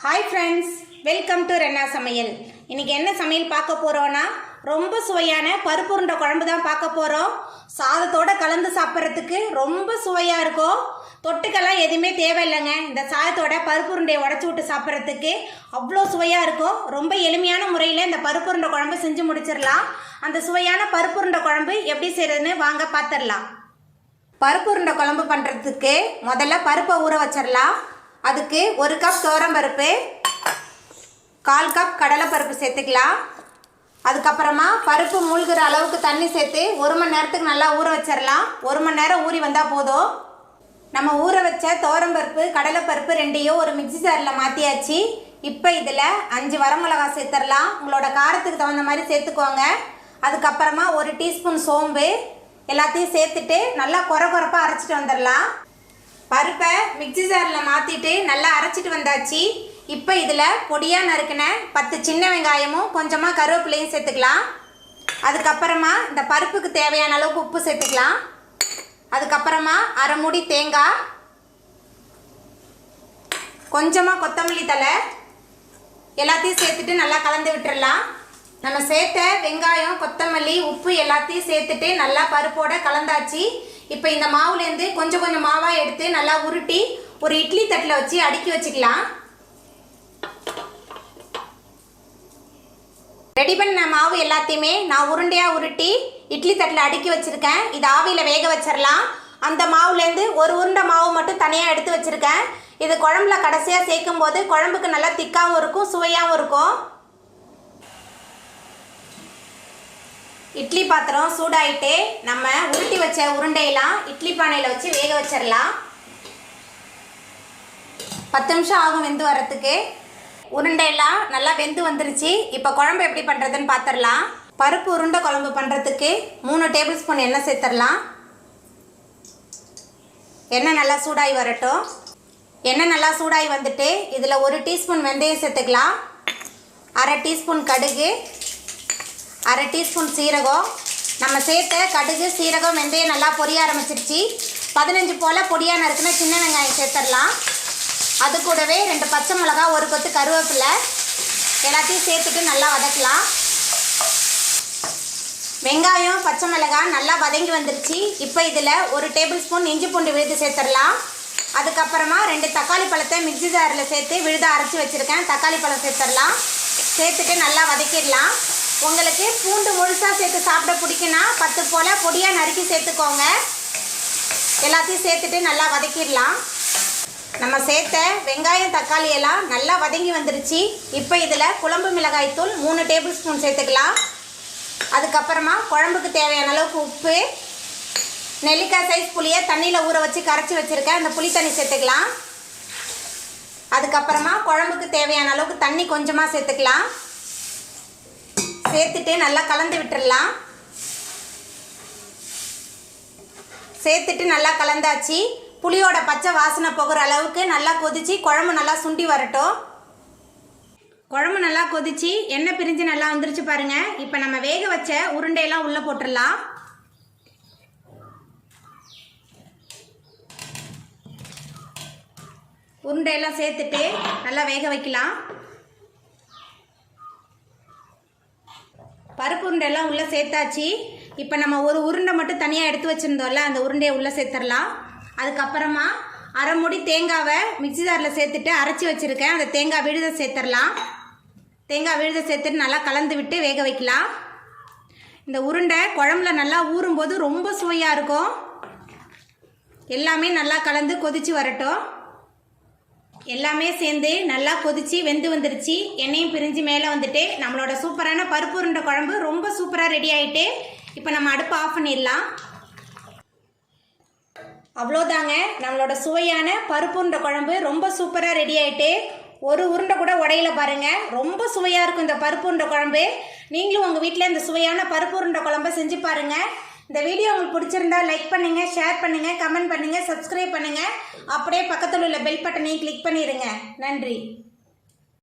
Hi friends welcome to Rena Samayal इनके என்ன சமையல் பார்க்க போறோம்னா ரொம்ப சுவையான பருப்பு உருண்டை குழம்பு தான் பார்க்க போறோம். சாதத்தோட கலந்து சாப்பிட்றதுக்கு ரொம்ப சுவையா இருக்கும். தொட்டுக்கெல்லாம் எதுவுமே தேவையில்லைங்க. இந்த சாதத்தோட பருப்பு உருண்டையை உடைச்சு விட்டு சாப்பிட்றதுக்கு அவ்வளோ சுவையாக இருக்கும். ரொம்ப எளிமையான முறையில் இந்த பருப்பு உருண்டை குழம்பு செஞ்சு முடிச்சிடலாம். அந்த சுவையான பருப்பு உருண்டை குழம்பு எப்படி செய்யறதுன்னு வாங்க பார்த்துடலாம். பருப்பு உருண்டை குழம்பு பண்ணுறதுக்கு முதல்ல பருப்பை ஊற வச்சிடலாம். அதுக்கு 1 கப் துவரம்பருப்பு, 1/4 கப் கடலைப்பருப்பு சேர்த்துக்கலாம். அதுக்கப்புறமா பருப்பு மூழ்கிற அளவுக்கு தண்ணி சேர்த்து 1 மணி நேரத்துக்கு நல்லா ஊற வச்சிடலாம். 1 மணி நேரம் ஊறி வந்தால் போதும். நம்ம ஊற வச்ச துவரம்பருப்பு கடலைப்பருப்பு ரெண்டையும் ஒரு மிக்ஸி ஜாரில் மாற்றியாச்சு. இப்போ இதில் 5 வரமிளகாய் சேர்த்துடலாம். உங்களோட காரத்துக்கு தகுந்த மாதிரி சேர்த்துக்கோங்க. அதுக்கப்புறமா 1 டீஸ்பூன் சோம்பு எல்லாத்தையும் சேர்த்துட்டு நல்லா கொரப்பாக அரைச்சிட்டு வந்துடலாம். பருப்பை மிக்ஸி ஜாரில் மாற்றிட்டு நல்லா அரைச்சிட்டு வந்தாச்சு. இப்போ இதில் பொடியாக நறுக்கின 10 சின்ன வெங்காயமும் கொஞ்சமாக கருவேப்பிலையும் சேர்த்துக்கலாம். அதுக்கப்புறமா இந்த பருப்புக்கு தேவையான அளவுக்கு உப்பு சேர்த்துக்கலாம். அதுக்கப்புறமா 1/2 மூடி தேங்காய், கொஞ்சமாக கொத்தமல்லி தழை எல்லாத்தையும் சேர்த்துட்டு நல்லா கலந்து விட்டுடலாம். நம்ம சேர்த்த வெங்காயம், கொத்தமல்லி, உப்பு எல்லாத்தையும் சேர்த்துட்டு நல்லா பருப்போட கலந்தாச்சு. இப்போ இந்த மாவுலேருந்து கொஞ்சம் கொஞ்சம் மாவாக எடுத்து நல்லா உருட்டி ஒரு இட்லி தட்டில் வச்சு அடுக்கி வச்சுக்கலாம். ரெடி பண்ண மாவு எல்லாத்தையுமே நான் உருண்டையாக உருட்டி இட்லி தட்டில் அடுக்கி வச்சுருக்கேன். இது ஆவியில் வேக வச்சிடலாம். அந்த மாவுலேருந்து ஒரு உருண்டை மாவு மட்டும் தனியாக எடுத்து வச்சுருக்கேன். இது குழம்புல கடைசியாக சேர்க்கும் போது குழம்புக்கு நல்லா திக்காகவும் இருக்கும், சுவையாகவும் இருக்கும். இட்லி பாத்திரம் சூடாயிட்டு நம்ம உருட்டி வச்ச உருண்டையெல்லாம் இட்லி பானையில் வச்சு வேக வச்சிடலாம். 10 நிமிஷம் ஆகும் வெந்து வரத்துக்கு. உருண்டையெல்லாம் நல்லா வெந்து வந்துருச்சு. இப்போ குழம்பு எப்படி பண்ணுறதுன்னு பார்த்துடலாம். பருப்பு உருண்டை குழம்பு பண்ணுறதுக்கு 3 டேபிள் ஸ்பூன் எண்ணெய் சேர்த்துடலாம். எண்ணெய் நல்லா சூடாகி வரட்டும். எண்ணெய் நல்லா சூடாகி வந்துட்டு இதில் 1 டீஸ்பூன் வெந்தயம் சேர்த்துக்கலாம். 1/2 டீஸ்பூன் கடுகு, 1/2 டீஸ்பூன் சீரகம். நம்ம சேர்த்த கடுகு, சீரகம், வெந்தயம் நல்லா பொரிய ஆரம்பிச்சிருச்சு. 15 போல் பொடியாக நறுக்குன சின்ன வெங்காயம் சேர்த்துடலாம். அது கூடவே 2 பச்சை மிளகா, 1 கொத்து கருவேப்பிலை எல்லாத்தையும் சேர்த்துட்டு நல்லா வதக்கலாம். வெங்காயம், பச்சை மிளகாய் நல்லா வதங்கி வந்துருச்சு. இப்போ இதில் 1 டேபிள் ஸ்பூன் இஞ்சி பூண்டு விழுது சேர்த்துடலாம். அதுக்கப்புறமா 2 தக்காளி பழத்தை மிக்ஸி ஜாரில் சேர்த்து விழுத அரைச்சி வச்சுருக்கேன். தக்காளி பழம் சேர்த்துடலாம். சேர்த்துட்டு நல்லா வதக்கிடலாம். உங்களுக்கு பூண்டு முழுசாக சேர்த்து சாப்பிட பிடிக்குன்னா 10 போல் பொடியாக நறுக்கி சேர்த்துக்கோங்க. எல்லாத்தையும் சேர்த்துட்டு நல்லா வதக்கிடலாம். நம்ம சேர்த்த வெங்காயம், தக்காளி எல்லாம் நல்லா வதங்கி வந்துருச்சு. இப்போ இதில் குழம்பு மிளகாய் தூள் 3 டேபிள் ஸ்பூன் சேர்த்துக்கலாம். அதுக்கப்புறமா குழம்புக்கு தேவையான அளவுக்கு உப்பு, நெல்லிக்காய் சைஸ் புளியை தண்ணியில் ஊற வச்சு கரைச்சி வச்சுருக்கேன். அந்த புளி தண்ணி சேர்த்துக்கலாம். அதுக்கப்புறமா குழம்புக்கு தேவையான அளவுக்கு தண்ணி கொஞ்சமாக சேர்த்துக்கலாம். சேர்த்துட்டு நல்லா கலந்து விட்டுடலாம். சேர்த்துட்டு நல்லா கலந்தாச்சு. புளியோட பச்சை வாசனை போகிற அளவுக்கு நல்லா கொதிச்சு குழம்பு நல்லா சுண்டி வரட்டும். குழம்பு நல்லா கொதிச்சு எண்ணெய் பிரிஞ்சு நல்லா வந்துருச்சு பாருங்க. இப்போ நம்ம வேக வச்ச உருண்டையெல்லாம் உள்ளே போட்டுடலாம். உருண்டையெல்லாம் சேர்த்துட்டு நல்லா வேக வைக்கலாம். பருப்பு உருண்டையெல்லாம் உள்ளே சேர்த்தாச்சு. இப்போ நம்ம ஒரு உருண்டை மட்டும் தனியாக எடுத்து வச்சுருந்தோம்ல, அந்த உருண்டையை உள்ளே சேர்த்துடலாம். அதுக்கப்புறமா 1/2 மூடி தேங்காவை மிக்ஸி ஜாரில் சேர்த்துட்டு அரைச்சி வச்சுருக்கேன். அந்த தேங்காய் விழுதை சேர்த்துடலாம். தேங்காய் விழுதை சேர்த்துட்டு நல்லா கலந்து விட்டு வேக வைக்கலாம். இந்த உருண்டை குழம்புல நல்லா ஊறும்போது ரொம்ப சுவையாக இருக்கும். எல்லாமே நல்லா கலந்து கொதித்து வரட்டும். எல்லாமே சேர்ந்து நல்லா கொதிச்சு வெந்து வந்துருச்சு. எண்ணெயும் பிரிஞ்சு மேலே வந்துட்டு நம்மளோட சூப்பரான பருப்பு உருண்டை குழம்பு ரொம்ப சூப்பராக ரெடி ஆகிட்டு இப்போ நம்ம அடுப்பு ஆஃப் பண்ணிடலாம். அவ்வளோதாங்க, நம்மளோட சுவையான பருப்பு உருண்டை குழம்பு ரொம்ப சூப்பராக ரெடி ஆகிட்டு ஒரு உருண்டை கூட உடையில பாருங்கள். ரொம்ப சுவையாக இருக்கும் இந்த பருப்பு உருண்டை குழம்பு. நீங்களும் உங்கள் வீட்டில் இந்த சுவையான பருப்பு உருண்டை குழம்பை செஞ்சு பாருங்கள். இந்த வீடியோ உங்களுக்கு பிடிச்சிருந்தா லைக் பண்ணுங்கள், ஷேர் பண்ணுங்கள், கமெண்ட் பண்ணுங்கள், சப்ஸ்கிரைப் பண்ணுங்கள். அப்படியே பக்கத்தில் உள்ள பெல் பட்டனையும் கிளிக் பண்ணிடுங்க. நன்றி.